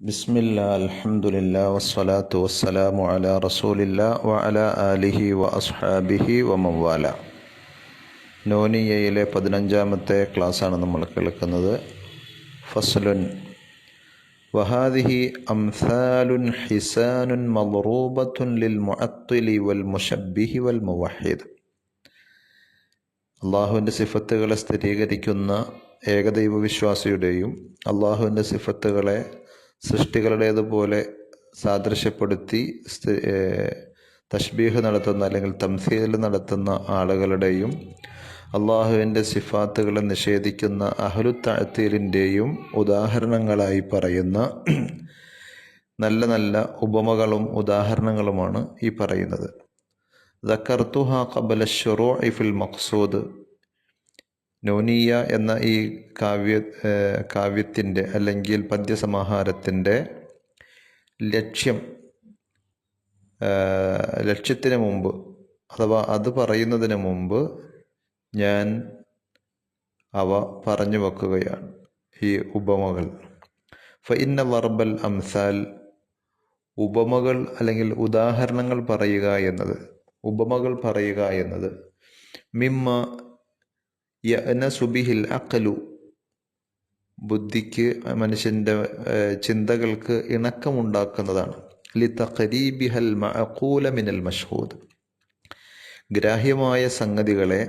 ബിസ്മില്ലാ അൽഹംദുലില്ലാ വസ്സലാത്തു വസ്സലാമു അലാ റസൂലില്ലാ വഅലാ ആലിഹി വഅസ്ഹാബിഹി വമൻവാല. നോനിയയിലെ 15-ാമത്തെ ക്ലാസ്സാണ് നമ്മൾ കേൾക്കുന്നത്. ഫസ്ലുൻ വഹാദിഹി അംസാലുൻ ഹിസാനുൻ മദ്റൂബത്തുൻ ലിൽ മുഅത്തിലി വൽ മുശബ്ബിഹി വൽ മുവഹിദ്. അള്ളാഹുവിൻ്റെ സിഫത്തുകളെ സ്ഥിരീകരിക്കുന്ന ഏകദൈവ വിശ്വാസിയുടെയും അള്ളാഹുവിൻ്റെ സിഫത്തുകളെ സൃഷ്ടികളുടേതുപോലെ സാദൃശ്യപ്പെടുത്തി തശ്ബീഹ് നടത്തുന്ന അല്ലെങ്കിൽ തംസീൽ നടത്തുന്ന ആളുകളുടെയും അള്ളാഹുവിൻ്റെ സിഫാത്തുകളെ നിഷേധിക്കുന്ന അഹ്ലു തഅ്തീലിൻ്റെയും ഉദാഹരണങ്ങളായി പറയുന്ന നല്ല നല്ല ഉപമകളും ഉദാഹരണങ്ങളുമാണ് ഈ പറയുന്നത്. ദക്കർത്തുഹ ഖബല ശുറൂഇ ഫിൽ മഖ്സൂദ്. നോനിയ എന്ന ഈ കാവ്യത്തിൻ്റെ അല്ലെങ്കിൽ പദ്യസമാഹാരത്തിൻ്റെ ലക്ഷ്യത്തിന് മുമ്പ് അഥവാ അത് പറയുന്നതിന് മുമ്പ് ഞാൻ അവ പറഞ്ഞു വെക്കുകയാണ്, ഈ ഉപമകൾ. ഫഇന്ന വർബൽ അംസാൽ, ഉപമകൾ അല്ലെങ്കിൽ ഉദാഹരണങ്ങൾ പറയുക എന്നത്, ഉപമകൾ പറയുക എന്നത് മിമ്മ യഅനസു ബിഹിൽ അഖ്ലു, ബുദ്ധിക്ക് മനുഷ്യൻ്റെ ചിന്തകൾക്ക് ഇണക്കമുണ്ടാക്കുന്നതാണ്. ലിതഖരീബിഹൽ മഅഖൂല മിനൽ മഷ്ഹൂദ്, ഗ്രാഹ്യമായ സംഗതികളെ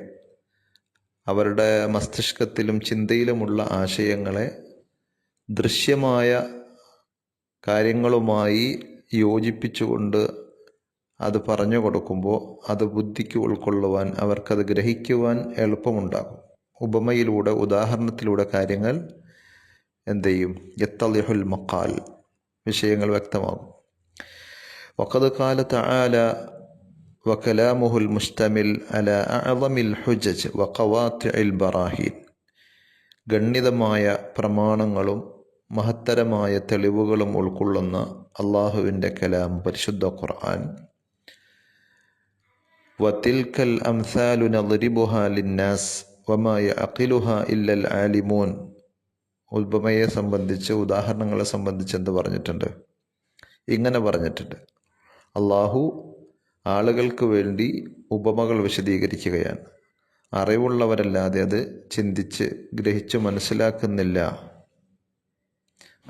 അവരുടെ മസ്തിഷ്കത്തിലും ചിന്തയിലുമുള്ള ആശയങ്ങളെ ദൃശ്യമായ കാര്യങ്ങളുമായി യോജിപ്പിച്ചുകൊണ്ട് അത് പറഞ്ഞു കൊടുക്കുമ്പോൾ അത് ബുദ്ധിക്ക് ഉൾക്കൊള്ളുവാൻ, അവർക്കത് ഗ്രഹിക്കുവാൻ എളുപ്പമുണ്ടാകും. ഉപമയിലൂടെ, ഉദാഹരണത്തിലൂടെ കാര്യങ്ങൾ എന്ത് ചെയ്യും? യത്തളിഹുൽ മഖാൽ, വിഷയങ്ങൾ വ്യക്തമാകും. വഖദ് ഖാല തആല വകലാമുഹുൽ മുസ്തമിൽ അലാ അഅ്ളമിൽ ഹുജജ് വഖവാത്തിഇൽ ബറാഹീൻ. ഗണ്യതമായ പ്രമാണങ്ങളും മഹത്തരമായ തെളിവുകളും ഉൾക്കൊള്ളുന്ന അള്ളാഹുവിൻ്റെ കലാം പരിശുദ്ധ ഖുർആൻ. വതിൽക്കൽ അംസാലു നദ്രിബുഹാ ലിന്നാസ് വമാ യഅഖിലുഹാ ഇല്ലൽ ആലിമൂൻ. ഉപമയെ സംബന്ധിച്ച്, ഉദാഹരണങ്ങളെ സംബന്ധിച്ച് എന്ത് പറഞ്ഞിട്ടുണ്ട്? ഇങ്ങനെ പറഞ്ഞിട്ടുണ്ട്. അള്ളാഹു ആളുകൾക്ക് വേണ്ടി ഉപമകൾ വിശദീകരിക്കുകയാണ്. അറിവുള്ളവരല്ലാതെ അത് ചിന്തിച്ച് ഗ്രഹിച്ച് മനസ്സിലാക്കുന്നില്ല.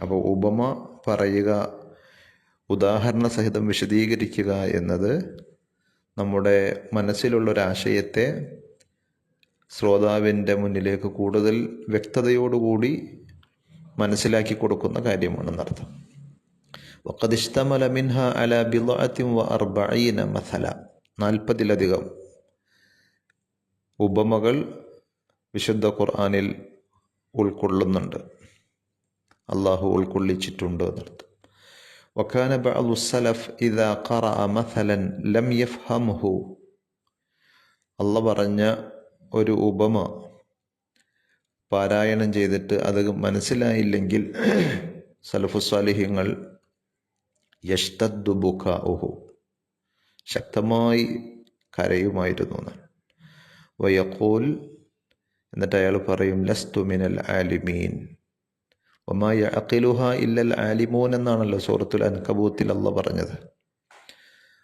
അപ്പോൾ ഉപമ പറയുക, ഉദാഹരണ സഹിതം വിശദീകരിക്കുക എന്നത് നമ്മുടെ മനസ്സിലുള്ളൊരാശയത്തെ ശ്രോതാവിൻ്റെ മുന്നിലേക്ക് കൂടുതൽ വ്യക്തതയോടുകൂടി മനസ്സിലാക്കി കൊടുക്കുന്ന കാര്യമാണെന്നർത്ഥം. വഖദ് ഇശ്തമല മിൻഹ അലാ ബിദ്അത്തിൻ വഅർബഈന മസല. 40-ലധികം ഉപമകൾ വിശുദ്ധ ഖുർആനിൽ ഉൾക്കൊള്ളുന്നുണ്ട്, അള്ളാഹു ഉൾക്കൊള്ളിച്ചിട്ടുണ്ട് എന്നർത്ഥം. വകാന ബഅദു സലഫ് ഇദാ ഖറഅ മസലൻ ലം യഫ്ഹംഹു. അള്ളാഹ് പറഞ്ഞ ഒരു ഉപമ പാരായണം ചെയ്തിട്ട് അത് മനസ്സിലായില്ലെങ്കിൽ സലഫുസ്സാലിഹ്യങ്ങൾ യഷ്തദ്ദു ബുകാഉഹു, ശക്തമായി കരയുമായിരുന്നു എന്നാണ്. വയഖൂൽ, എന്നിട്ട് അയാൾ പറയും, ലസ്തു മിനൽ ആലിമീൻ വമാ യഅഖിലുഹാ ഇല്ലൽ ആലിമൂൻ എന്നാണല്ലോ സൂറത്തുൽ അൻകബൂത്തിൽ അള്ളാഹ് പറഞ്ഞത്.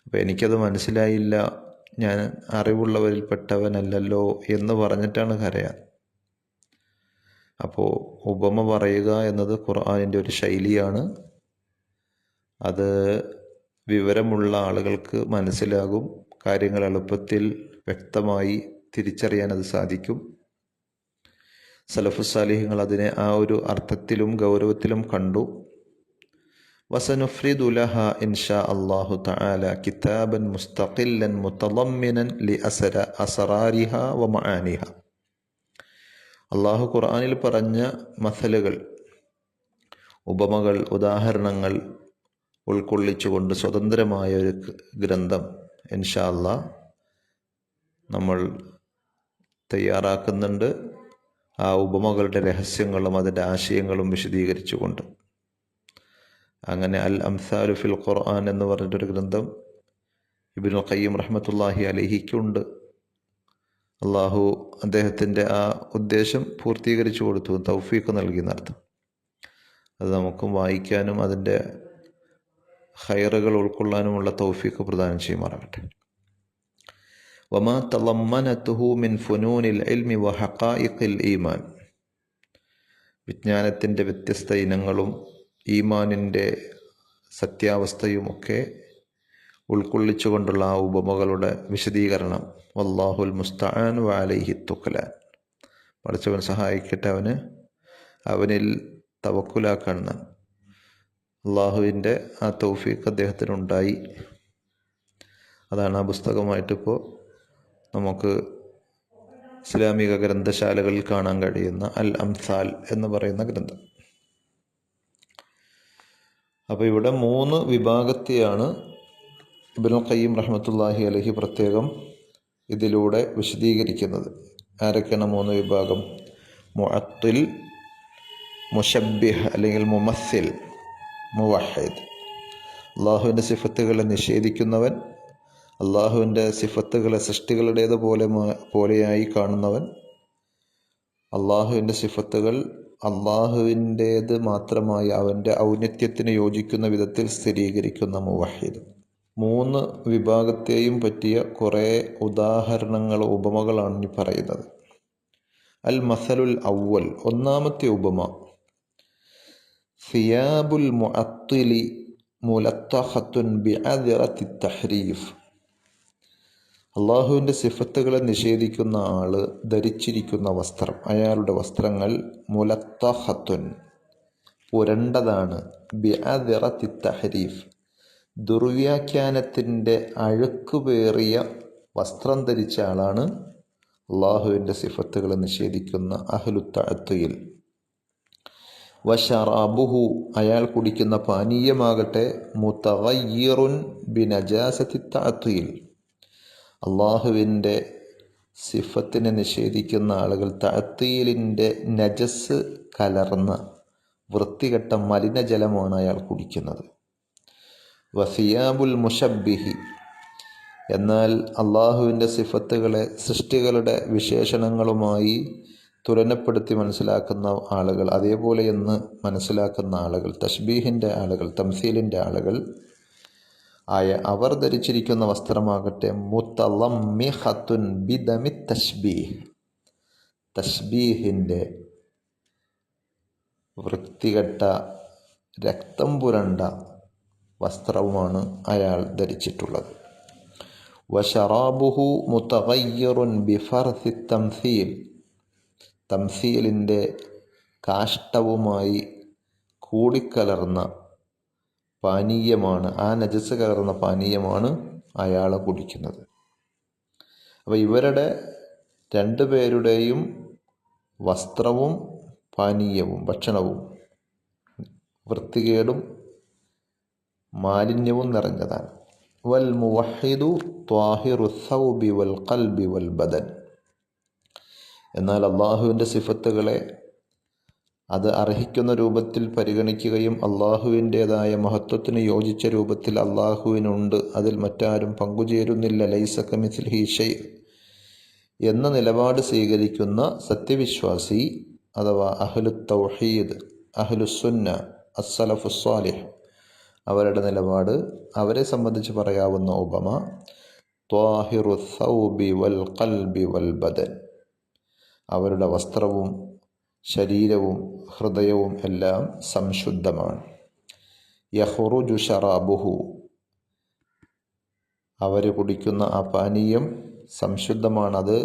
അപ്പോൾ എനിക്കത് മനസ്സിലായില്ല, ഞാൻ അറിവുള്ളവരിൽപ്പെട്ടവനല്ലല്ലോ എന്ന് പറഞ്ഞിട്ടാണ് കരയാൻ. അപ്പോൾ ഉപമ പറയുക എന്നത് ഖുർആനിൻ്റെ ഒരു ശൈലിയാണ്. അത് വിവരമുള്ള ആളുകൾക്ക് മനസ്സിലാകും, കാര്യങ്ങൾ എളുപ്പത്തിൽ വ്യക്തമായി തിരിച്ചറിയാൻ അത് സാധിക്കും. സലഫുസ്സാലിഹ്യങ്ങൾ അതിനെ ആ ഒരു അർത്ഥത്തിലും ഗൗരവത്തിലും കണ്ടു. വസനുഫ്രിദു ലഹാ ഇൻഷാ അല്ലാഹു തആല കിതാബൻ മുസ്തഖില്ലൻ മുതളമ്മിനൻ ലി അസ്റാരിഹാ വമആനിഹാ. അള്ളാഹു ഖുർആനിൽ പറഞ്ഞ മസലുകൾ, ഉപമകൾ, ഉദാഹരണങ്ങൾ ഉൾക്കൊള്ളിച്ചുകൊണ്ട് സ്വതന്ത്രമായ ഒരു ഗ്രന്ഥം ഇൻഷാ അല്ലാഹ് നമ്മൾ തയ്യാറാക്കുന്നുണ്ട്. ആ ഉപമകളുടെ രഹസ്യങ്ങളും അതിൻ്റെ ആശയങ്ങളും വിശദീകരിച്ചുകൊണ്ട്. അങ്ങനെ അൽ അംസാലു ഫിൽ ഖുർആൻ എന്ന് പറഞ്ഞിട്ടൊരു ഗ്രന്ഥം ഇബ്നുൽ ഖയ്യിം റഹ്മത്തുള്ളാഹി അലൈഹിക്കുണ്ട്. അള്ളാഹു അദ്ദേഹത്തിൻ്റെ ആ ഉദ്ദേശം പൂർത്തീകരിച്ചു കൊടുത്തു, തൗഫീഖ് നൽകി എന്നർത്ഥം. അത് നമുക്കും വായിക്കാനും അതിൻ്റെ ഖൈറുകൾ ഉൾക്കൊള്ളാനുമുള്ള തൗഫീഖ് പ്രദാനം ചെയ്യുമാറാകട്ടെ. വമാ തളമ്മനതുഹു മിൻ ഫുനൂനിൽ ഇൽമി വഹഖായിഖിൽ ഈമാൻ, വിജ്ഞാനത്തിൻ്റെ വ്യത്യസ്ത ഇനങ്ങളും ഈമാനിൻ്റെ സത്യാവസ്ഥയുമൊക്കെ ഉൾക്കൊള്ളിച്ചുകൊണ്ടുള്ള ആ ഉപമകളുടെ വിശദീകരണം. വല്ലാഹുൽ മുസ്തആൻ വഅലൈഹി തുഖ്ലാൻ, പഠിച്ചവൻ സഹായിക്കട്ടെ, അവനിൽ തവക്കുലാക്കാണ്. അള്ളാഹുവിൻ്റെ ആ തൗഫീഖ് അദ്ദേഹത്തിനുണ്ടായി. അതാണ് ആ പുസ്തകമായിട്ടിപ്പോൾ നമുക്ക് ഇസ്ലാമിക ഗ്രന്ഥശാലകളിൽ കാണാൻ കഴിയുന്ന അൽ അംസാൽ എന്ന് പറയുന്ന ഗ്രന്ഥം. അപ്പോൾ ഇവിടെ 3 വിഭാഗത്തെയാണ് ഇബ്നുൽ ഖയ്യിം റഹ്മത്തുള്ളാഹി അലൈഹി പ്രത്യേകം ഇതിലൂടെ വിശദീകരിക്കുന്നത്. ആരൊക്കെയാണ് 3 വിഭാഗം? മുഅത്തിൽ, മുശബ്ബിഹ് അല്ലെങ്കിൽ മുമസ്സിൽ, മുവഹിദ്. അള്ളാഹുവിൻ്റെ സിഫത്തുകളെ നിഷേധിക്കുന്നവൻ, അള്ളാഹുവിൻ്റെ സിഫത്തുകളെ സൃഷ്ടികളുടേത് പോലെയായി കാണുന്നവൻ, അള്ളാഹുവിൻ്റെ സിഫത്തുകൾ അള്ളാഹുവിൻ്റേത് മാത്രമായി അവൻ്റെ ഔന്നത്യത്തിന് യോജിക്കുന്ന വിധത്തിൽ സ്ഥിരീകരിക്കുന്ന മുവഹിദ്. 3 വിഭാഗത്തെയും പറ്റിയ കുറേ ഉദാഹരണങ്ങൾ, ഉപമകളാണ് ഇനി പറയുന്നത്. അൽ മസലുൽ അവ്വൽ, ഒന്നാമത്തെ ഉപമ. സിയാബുൽ മുഅത്തിലി മുലത്തഖത്തുൻ ബിഅദ്റത്തി തഹ്രീഫ്. അള്ളാഹുവിൻ്റെ സിഫത്തുകളെ നിഷേധിക്കുന്ന ആള് ധരിച്ചിരിക്കുന്ന വസ്ത്രം, അയാളുടെ വസ്ത്രങ്ങൾ മുലത്തഖത്തുൻ, പുരണ്ടതാണ്, ബിഅദ്റത്തി തഹ്രീഫ്, ദുർവ്യാഖ്യാനത്തിൻ്റെ അഴുക്കുപേറിയ വസ്ത്രം ധരിച്ച ആളാണ് അള്ളാഹുവിൻ്റെ സിഫത്തുകളെ നിഷേധിക്കുന്ന അഹ്ലു തഅത്വീൽ. വശറാബുഹു, അയാൾ കുടിക്കുന്ന പാനീയമാകട്ടെ, മുതഗയ്യിറുൻ ബിനജാസത്തി തഅത്വീൽ, അള്ളാഹുവിൻ്റെ സിഫത്തിനെ നിഷേധിക്കുന്ന ആളുകൾ തഅത്വീലിൻ്റെ നജസ് കലർന്ന വൃത്തികെട്ട മലിനജലമാണ് അയാൾ കുടിക്കുന്നത്. വസിയാബുൽ മുശബ്ബിഹി, എന്നാൽ അള്ളാഹുവിൻ്റെ സിഫത്തുകളെ സൃഷ്ടികളുടെ വിശേഷണങ്ങളുമായി തുലനപ്പെടുത്തി മനസ്സിലാക്കുന്ന ആളുകൾ, അതേപോലെ എന്ന് മനസ്സിലാക്കുന്ന ആളുകൾ, തശ്ബീഹിൻ്റെ ആളുകൾ, തംസീലിൻ്റെ ആളുകൾ ആയ അവർ ധരിച്ചിരിക്കുന്ന വസ്ത്രമാകട്ടെ മുതളമ്മിഖത്തുൻ ബിദമി തശ്ബീഹ്, തശ്ബീഹിൻ്റെ വൃത്തികെട്ട രക്തം പുരണ്ട വസ്ത്രവുമാണ് അയാൾ ധരിച്ചിട്ടുള്ളത്. വശറാബുഹു മുതഗയ്യിറുൻ ബിഫർസി തംസീൽ, തംസീലിൻ്റെ കാഷ്ടവുമായി കൂടിക്കലർന്ന പാനീയമാണ്, ആ നജസ് കലർന്ന പാനീയമാണ് അയാൾ കുടിക്കുന്നത്. അപ്പോൾ ഇവരുടെ 2 പേരുടെയും വസ്ത്രവും പാനീയവും ഭക്ഷണവും വൃത്തികേടും മാലിന്യവും നിറഞ്ഞതാണ്. വൽ മുവഹിദു ത്വാഹിറു സൗബി വൽ ഖൽബി വൽ ബദൻ, എന്നാൽ അള്ളാഹുവിൻ്റെ സിഫത്തുകളെ അത് അർഹിക്കുന്ന രൂപത്തിൽ പരിഗണിക്കുകയും അള്ളാഹുവിൻ്റേതായ മഹത്വത്തിന് യോജിച്ച രൂപത്തിൽ അള്ളാഹുവിനുണ്ട്, അതിൽ മറ്റാരും പങ്കുചേരുന്നില്ല, ലൈസ കമിസ്ലിഹി ഷൈ എന്ന നിലപാട് സ്വീകരിക്കുന്ന സത്യവിശ്വാസി അഥവാ അഹ്ലു തൗഹീദ്, അഹ്ലുസുന്ന, അസ്സലഫുസ്സാലിഹ്, അവരുടെ നിലപാട്, അവരെ സംബന്ധിച്ച് പറയാവുന്ന ഉപമ ത്വാഹിറു സൗബി വൽ ഖൽബി വൽ ബദൻ, അവരുടെ വസ്ത്രവും ശരീരവും ഹൃദയവും എല്ലാം സംശുദ്ധമാണ്. യഖ്റുജു ശറാബുഹു, അവർ കുടിക്കുന്ന ആ പാനീയം സംശുദ്ധമാണത്,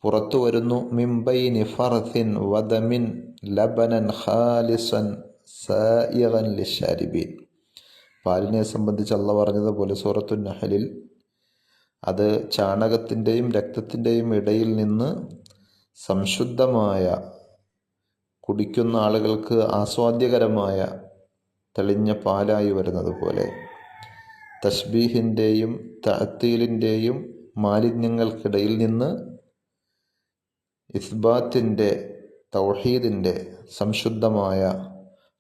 പുറത്തു വരുന്നു. മിംബൈനി ഫർസിൻ വദമിൻ ലബനൻ ഖാലിസൻ സായിഗൻ ലിശാരിബീൻ, പാലിനെ സംബന്ധിച്ച് അള്ളാഹ് പറഞ്ഞതുപോലെ സൂറത്തുൻ നഹലിൽ, അത് ചാണകത്തിൻ്റെയും രക്തത്തിൻ്റെയും ഇടയിൽ നിന്ന് സംശുദ്ധമായ, കുടിക്കുന്ന ആളുകൾക്ക് ആസ്വാദ്യകരമായ തെളിഞ്ഞ പാലായി വരുന്നത് പോലെ തശ്ബീഹിൻ്റെയും തഅ്തീലിൻ്റെയും മാലിന്യങ്ങൾക്കിടയിൽ നിന്ന് ഇസ്ബാത്തിൻ്റെ, തൗഹീദിൻ്റെ സംശുദ്ധമായ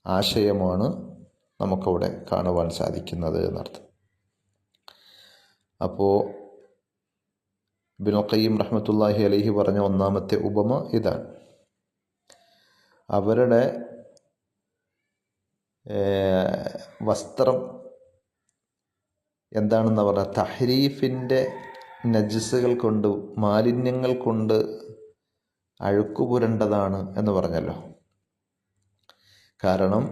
ആശയമാണ് നമുക്കവിടെ കാണുവാൻ സാധിക്കുന്നത് എന്നർത്ഥം. അപ്പോൾ ഇബ്നുൽ ഖയ്യിം റഹ്മത്തുള്ളാഹി അലൈഹി പറഞ്ഞ ഒന്നാമത്തെ ഉപമ ഇതാണ്. അവരുടെ വസ്ത്രം എന്താണെന്ന് പറഞ്ഞാൽ തഹരീഫിൻ്റെ നജസുകൾ കൊണ്ട്, മാലിന്യങ്ങൾ കൊണ്ട് അഴുക്കുപുരണ്ടതാണ് എന്ന് പറഞ്ഞല്ലോ. കാരണം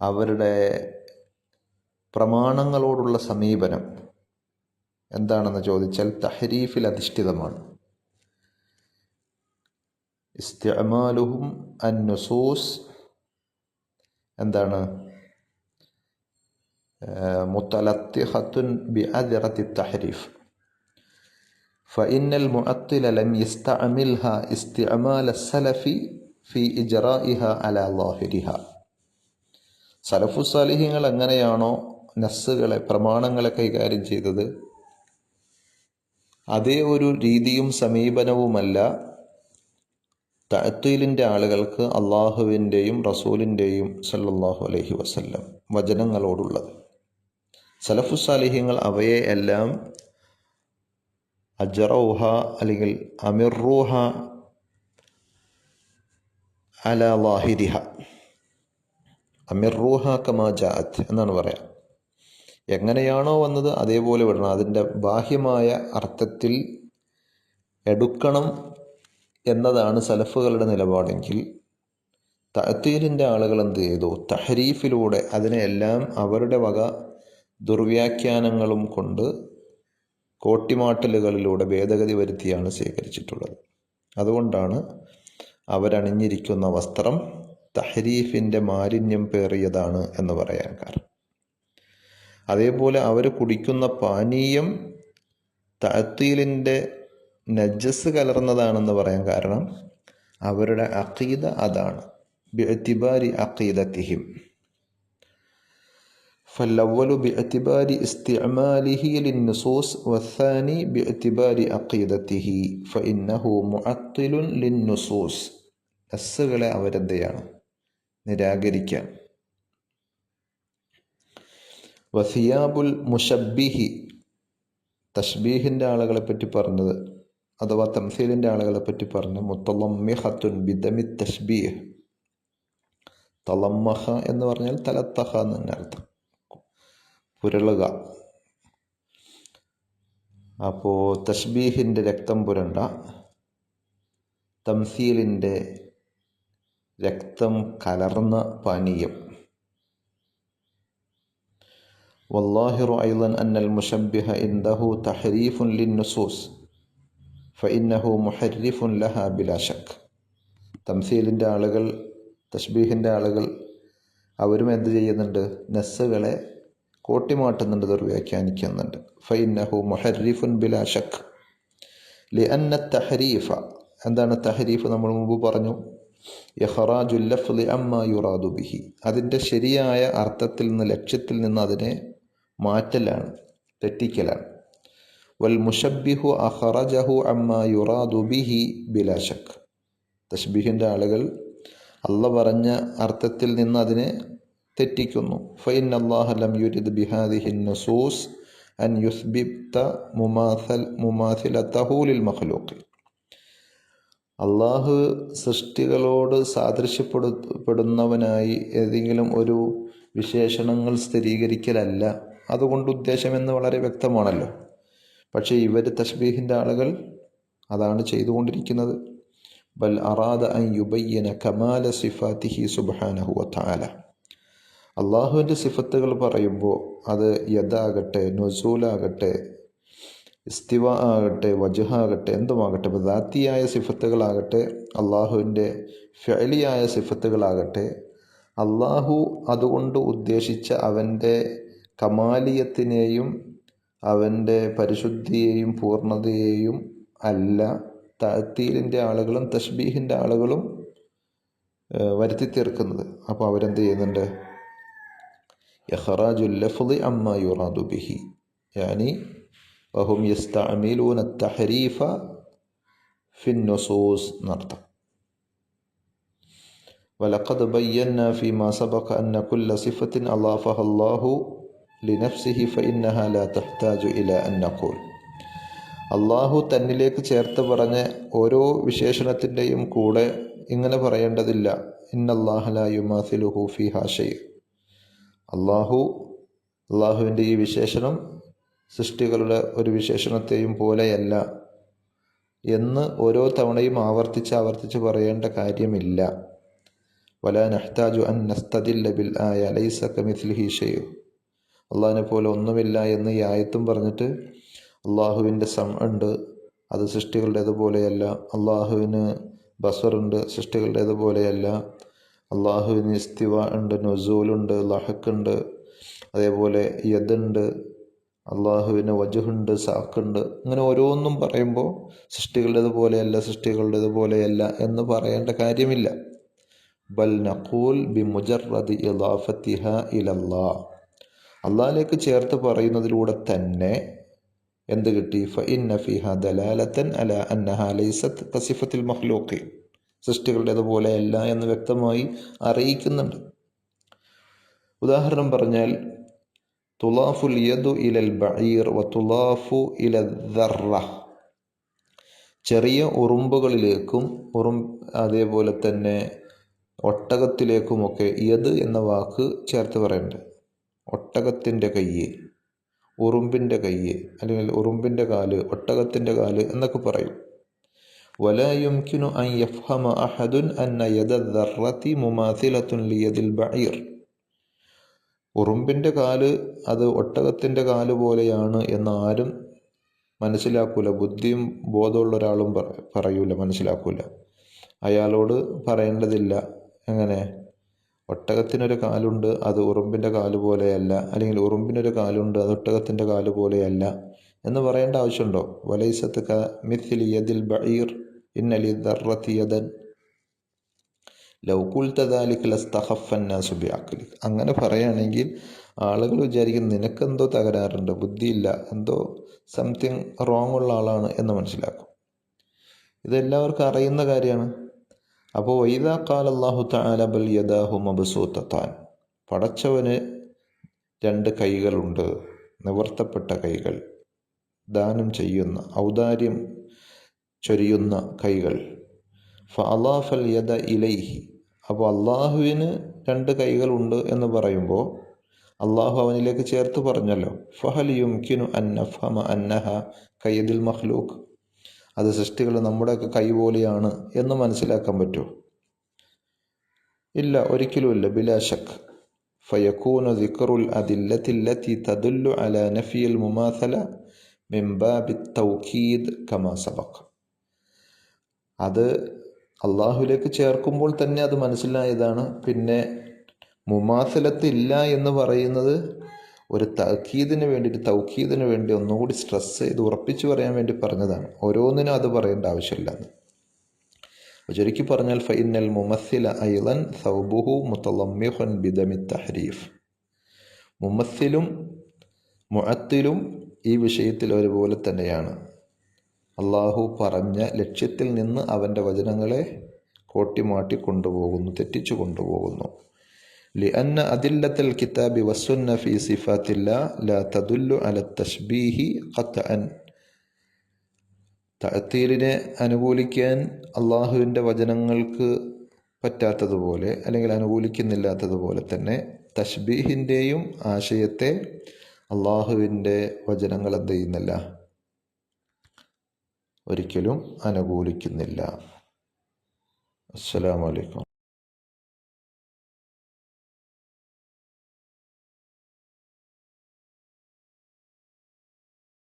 അവരുടെ പ്രമാണങ്ങളോടുള്ള സമീപനം എന്താണെന്ന് ചോദിച്ചാൽ തഹരീഫിൽ അധിഷ്ഠിതമാണ്. ഇസ്തിഅമാലുഹും അൻ-നുസൂസ് എന്താണ്? മുതലത്തിഖത്തുൻ ബിഅദ്റത്തി തഹരീഫ്. ഫഇന്നൽ മുഅത്തില ലം യസ്തഅമിൽഹ ഇസ്തിഅമാല സലഫി ഫി ഇജ്റാഇഹ അലാ ളാഹിരിഹ. സലഫു സാലിഹീങ്ങൾ എങ്ങനെയാണോ നസ്സുകളെ, പ്രമാണങ്ങളെ കൈകാര്യം ചെയ്തത്, അതേ ഒരു രീതിയും സമീപനവുമല്ല തഅ്തീലിൻ്റെ ആളുകൾക്ക് അള്ളാഹുവിൻ്റെയും റസൂലിൻ്റെയും സല്ലല്ലാഹു അലൈഹി വസല്ലം വചനങ്ങളോടുള്ളത്. സലഫു സാലിഹ്യങ്ങൾ അവയെ എല്ലാം അജറൂഹ അല്ലെങ്കിൽ അമിറൂഹ അലാ ളാഹിരിഹ, അമിറൂഹ കമാ ജാഅത്ത് എന്നാണ് പറയാം. എങ്ങനെയാണോ വന്നത് അതേപോലെ വിടണം. അതിൻ്റെ ബാഹ്യമായ അർത്ഥത്തിൽ എടുക്കണം എന്നതാണ് സലഫുകളുടെ നിലപാടെങ്കിൽ, തഅ്തീലിൻ്റെ ആളുകൾ എന്ത് ചെയ്തു? തഹരീഫിലൂടെ അതിനെല്ലാം അവരുടെ വക ദുർവ്യാഖ്യാനങ്ങളും കൊണ്ട്, കോട്ടിമാട്ടലുകളിലൂടെ ഭേദഗതി വരുത്തിയാണ് സ്വീകരിച്ചിട്ടുള്ളത്. അതുകൊണ്ടാണ് അവരണിഞ്ഞിരിക്കുന്ന വസ്ത്രം തഹരീഫിൻ്റെ മാലിന്യം പേറിയതാണ് എന്ന് പറയാൻ കാരണം. അതേപോലെ അവർ കുടിക്കുന്ന പാനീയം തഅ്തീലിൻ്റെ നജസ് കലർന്നതാണെന്ന് പറയാൻ കാരണം അവരുടെ അഖീദ അതാണ്. ബിഅ്തിബാരി അഖീദത്തിഹിം. ഫല്ലവ്വലു ബിഅ്തിബാരി ഇസ്തിഅമാലിഹി ലിന്നുസൂസ് വസ്സാനി ബിഅ്തിബാരി അഖീദത്തിഹി ഫഇന്നഹു മുഅത്തിലുൻ ലിന്നുസൂസ്. നസ്സുകളെ അവരെന്തെയാണ്? നിരാകരിക്കാം. വസിയാബുൽ മുഷബ്ബിഹി, തഷ്ബീഹിൻ്റെ ആളുകളെ പറ്റി പറഞ്ഞത് അഥവാ തംസീലിൻ്റെ ആളുകളെ പറ്റി പറഞ്ഞ് മുത്തളമ്മിഹത്തുൻ ബിദമി തഷ്ബീഹ്. തളമ്മഹ എന്ന് പറഞ്ഞാൽ തലത്തഹ എന്ന് അർത്ഥം, പുരളുക. അപ്പോൾ തഷ്ബീഹിൻ്റെ രക്തം പുരണ്ട, തംസീലിൻ്റെ രക്തം കലർന്ന പാനീയം. വല്ലാഹിറു അയ്ളൻ അന്നൽ മുശബ്ബിഹ ഇൻദഹു തഹരീഫുൻ ലിന്നുസൂസ് ഫഇന്നഹു മുഹർരിഫുൻ ലഹാ ബിലാ ശക്ക്. തംസീലിൻ്റെ ആളുകൾ, തഷ്ബീഹിൻ്റെ ആളുകൾ അവരും എന്ത് ചെയ്യുന്നുണ്ട്? നസ്സുകളെ കോട്ടിമാട്ടുന്നുണ്ട്, ദുർവ്യാഖ്യാനിക്കുന്നുണ്ട്. ഫഇന്നഹു മുഹർരിഫുൻ ബിലാ ശക്ക് ലിഅന്ന തഹരീഫ, എന്താണ് തഹരീഫ്? നമ്മൾ മുമ്പ് പറഞ്ഞു, ഇഖ്റാജുൽ ലഫ്ളി അമ്മാ യുറാദു ബിഹി, അതിൻ്റെ ശരിയായ അർത്ഥത്തിൽ നിന്ന്, ലക്ഷ്യത്തിൽ നിന്ന് അതിനെ മാറ്റലാണ്, തെറ്റിക്കലാണ്. വൽ മുശബ്ബിഹു അഖ്റജഹു അമ്മാ യുറാദു ബിഹി ബിലാ ശക്ക്. തഷ്ബീഹിൻ്റെ ആളുകൾ അള്ള പറഞ്ഞ അർത്ഥത്തിൽ നിന്ന് അതിനെ തെറ്റിക്കുന്നു. ഫഇന്നല്ലാഹ ലം യുരിദ് ബിഹാദിഹി നുസൂസ് അൻ യുസ്ബിത മുമാസിലതഹു ലിൽ മഖ്ലൂഖ്. അള്ളാഹു സൃഷ്ടികളോട് സാദൃശ്യപ്പെടുന്നവനായി ഏതെങ്കിലും ഒരു വിശേഷണങ്ങൾ സ്ഥിരീകരിക്കലല്ല അതുകൊണ്ട് ഉദ്ദേശമെന്ന് വളരെ വ്യക്തമാണല്ലോ. പക്ഷേ ഇവർ തഷ്ബീഹിൻ്റെ ആളുകൾ അതാണ് ചെയ്തുകൊണ്ടിരിക്കുന്നത്. ബൽ അറാദ അൻ യുബയ്യന കമാല സിഫാത്തിഹി സുബ്ഹാനഹു വതആല. അള്ളാഹുവിൻ്റെ സിഫത്തുകൾ പറയുമ്പോൾ അത് യദാകട്ടെ, നുസൂലാകട്ടെ, ഇസ്തിവ ആകട്ടെ, വജ്ഹാകട്ടെ, എന്തുമാകട്ടെ, ദാത്തിയായ സിഫത്തുകളാകട്ടെ, അള്ളാഹുവിൻ്റെ ഫഅലിയായ സിഫത്തുകളാകട്ടെ, അള്ളാഹു അതുകൊണ്ട് ഉദ്ദേശിച്ച അവൻ്റെ കമാലിയത്തിനെയും അവൻ്റെ പരിശുദ്ധിയെയും പൂർണ്ണതയെയും അല്ല തഅ്തീലിൻ്റെ ആളുകളും തഷ്ബീഹിൻ്റെ ആളുകളും വരുത്തി തീർക്കുന്നത്. അപ്പോൾ അവരെന്ത് ചെയ്യുന്നുണ്ട്? ഇഖ്റാജുൽ ലഫ്ളി അമ്മാ യുറാദു ബിഹി, യാനി വഹും യസ്തഅമിലൂന തഹരീഫ ഫിൻ നുസൂസ് എന്നർത്ഥം. വലഖദ് ബയ്യന്നാ ഫീമാ സബഖ അന്ന കുല്ല സിഫത്തിൻ അളാഫഹ അല്ലാഹു ലിനഫ്സിഹി ഫഇന്നഹാ ലാ തഹ്താജു ഇലാ അൻ നഖൂൽ. അള്ളാഹു തന്നിലേക്ക് ചേർത്ത് പറഞ്ഞ ഓരോ വിശേഷണത്തിൻ്റെയും കൂടെ ഇങ്ങനെ പറയേണ്ടതില്ല ഇന്നല്ലാഹ ലാ യുമാസിലുഹു ഫീഹാ ഷൈ. അള്ളാഹുവിൻ്റെ ഈ വിശേഷണം സൃഷ്ടികളുടെ ഒരു വിശേഷണത്തെയും പോലെയല്ല എന്ന് ഓരോ തവണയും ആവർത്തിച്ച് പറയേണ്ട കാര്യമില്ല. വലാ നഹ്താജു അൻ നസ്തദില്ല ബിൽ ആയ ലൈസ കമിസ്ലിഹി ഷൈഉ. അള്ളാഹിനെ പോലെ ഒന്നുമില്ല എന്ന് ഈ ആയത്തും പറഞ്ഞിട്ട് അള്ളാഹുവിൻ്റെ ഉണ്ട്, അത് സൃഷ്ടികളുടേതുപോലെയല്ല. അള്ളാഹുവിന് ബസറുണ്ട്, സൃഷ്ടികളുടേതുപോലെയല്ല. അള്ളാഹുവിന് ഇസ്തിവ ഉണ്ട്, നുസൂലുണ്ട്, ലഹക്കുണ്ട്, അതേപോലെ യദുണ്ട്, അള്ളാഹുവിന് വജുഹുണ്ട്, സാക്കുണ്ട്. ഇങ്ങനെ ഓരോന്നും പറയുമ്പോൾ സൃഷ്ടികളുടേതുപോലെയല്ല എന്ന് പറയേണ്ട കാര്യമില്ല. ബൽ നഖൂൽ ബി മുജറദി ഇളാഫത്തിഹ ഇലല്ലാഹ്. അള്ളാഹിലേക്ക് ചേർത്ത് പറയുന്നതിലൂടെ തന്നെ എന്ത് കിട്ടി? ഫഇന്ന ഫിഹാ ദലാലത്തൻ അലാ അന്നഹാ ലൈസത്ത് കസിഫത്തിൽ മഖ്ലൂഖീൻ. സൃഷ്ടികളുടേതുപോലെയല്ല എന്ന് വ്യക്തമായി അറിയിക്കുന്നുണ്ട്. ഉദാഹരണം പറഞ്ഞാൽ തുലാഫുൽ യദു ഇലൽ ബഈർ വ തുലാഫു ഇലൽ ദർറ. ചെറിയ ഉറുമ്പുകളിലേക്കും അതേപോലെ തന്നെ ഒട്ടകത്തിലേക്കുമൊക്കെ യദ് എന്ന വാക്ക് ചേർത്ത് പറയുന്നുണ്ട്. ഒട്ടകത്തിൻ്റെ കയ്യ്, ഉറുമ്പിൻ്റെ കയ്യ്, അല്ലെങ്കിൽ ഉറുമ്പിൻ്റെ കാല്, ഒട്ടകത്തിൻ്റെ കാല് എന്നൊക്കെ പറയും. വലാ യുംകിനു അൻ യഫ്ഹമ അഹദുൻ അന്ന യദ ദർറതി മുമാസിലത്തുൻ ലിയദിൽ ബഈർ. ഉറുമ്പിൻ്റെ കാല് അത് ഒട്ടകത്തിൻ്റെ കാല് പോലെയാണ് എന്ന് ആരും മനസ്സിലാക്കൂല. ബുദ്ധിയും ബോധമുള്ള ഒരാളും പറയൂല, മനസ്സിലാക്കൂല. അയാളോട് പറയേണ്ടതില്ല. എങ്ങനെ? ഒട്ടകത്തിനൊരു കാലുണ്ട്, അത് ഉറുമ്പിൻ്റെ കാല് പോലെയല്ല, അല്ലെങ്കിൽ ഉറുമ്പിനൊരു കാലുണ്ട്, അത് ഒട്ടകത്തിൻ്റെ കാല് പോലെയല്ല എന്ന് പറയേണ്ട ആവശ്യമുണ്ടോ? വലൈസത്ത് കമിസ്ലി യദിൽ ബഈർ ഇന്ന ലിദ്ദർറതി യദൻ ലൗ ഖുൽത ദാലിക ലസ്തഖഫ അന്നാസു ബിഅഖ്ലി. അങ്ങനെ പറയുകയാണെങ്കിൽ ആളുകൾ വിചാരിക്കും നിനക്കെന്തോ തകരാറുണ്ട്, ബുദ്ധിയില്ല, എന്തോ സംതിങ് റോങ് ഉള്ള ആളാണ് എന്ന് മനസ്സിലാക്കും. ഇതെല്ലാവർക്കും അറിയുന്ന കാര്യമാണ്. അപ്പോൾ വൈദാ ഖാല അല്ലാഹു തആല ബൽ യദാഹു മബ്സൂത്തത്താൻ. പടച്ചവന് 2 കൈകളുണ്ട്, നിവർത്തപ്പെട്ട കൈകൾ, ദാനം ചെയ്യുന്ന, ഔദാര്യം ചൊരിയുന്ന കൈകൾ. ഫഅളാഫൽ യദ ഇലൈഹി. അപ്പോൾ അള്ളാഹുവിന് 2 കൈകളുണ്ട് എന്ന് പറയുമ്പോൾ അള്ളാഹു അവനിലേക്ക് ചേർത്ത് പറഞ്ഞല്ലോ. ഫഹൽ യുംകിനു അൻ നഫ്ഹമ അന്നഹ കയദിൽ മഖ്ലൂഖ്. അത് സൃഷ്ടികൾ നമ്മുടെയൊക്കെ കൈ പോലെയാണ് എന്ന് മനസ്സിലാക്കാൻ പറ്റുമോ? ഇല്ല, ഒരിക്കലുമില്ല. ബിലാ ശക്ക്. ഫയകൂനു ദിക്റുൽ അദില്ലത്തി അല്ലതി തദുല്ലു അലാ നഫിയിൽ മുമാസല മിൻ ബാബി തൗകീദ് കമാ സബഖ. അത് അള്ളാഹുലേക്ക് ചേർക്കുമ്പോൾ തന്നെ അത് മനസ്സിലായതാണ്. പിന്നെ മുമാസലത്ത് ഇല്ല എന്ന് പറയുന്നത് ഒരു തൗക്കീദിന് വേണ്ടി ഒന്നുകൂടി സ്ട്രെസ് ചെയ്ത് ഉറപ്പിച്ചു പറയാൻ വേണ്ടി പറഞ്ഞതാണ്. ഓരോന്നിനും അത് പറയേണ്ട ആവശ്യമില്ലെന്ന്. ചുരുക്കി പറഞ്ഞാൽ ഫഇന്നൽ മുമസ്സില അയ്ളൻ സൗബുഹു മുതളമ്മിഖുൻ ബിദമി തഹരീഫ്. മുമസ്സിലും മുഅത്തിലും ഈ വിഷയത്തിൽ ഒരുപോലെ തന്നെയാണ്. അള്ളാഹു പറഞ്ഞ ലക്ഷ്യത്തിൽ നിന്ന് അവൻ്റെ വചനങ്ങളെ കോട്ടിമാട്ടി കൊണ്ടുപോകുന്നു, തെറ്റിച്ചു കൊണ്ടുപോകുന്നു. لأن أدلة الكتاب والسنة في صفات الله لا تدل على التشبيه قطعا. തഅത്തീലിനെ അനുകൂലിക്കാൻ അള്ളാഹുവിൻ്റെ വചനങ്ങൾക്ക് പറ്റാത്തതുപോലെ, അല്ലെങ്കിൽ അനുകൂലിക്കുന്നില്ലാത്തതുപോലെ തന്നെ തശ്ബീഹിൻ്റെയും ആശയത്തെ അള്ളാഹുവിൻ്റെ വചനങ്ങൾ എന്ത് ചെയ്യുന്നില്ല? ഒരിക്കലും അനുകൂലിക്കുന്നില്ല. അസ്സലാമു അലൈക്കും.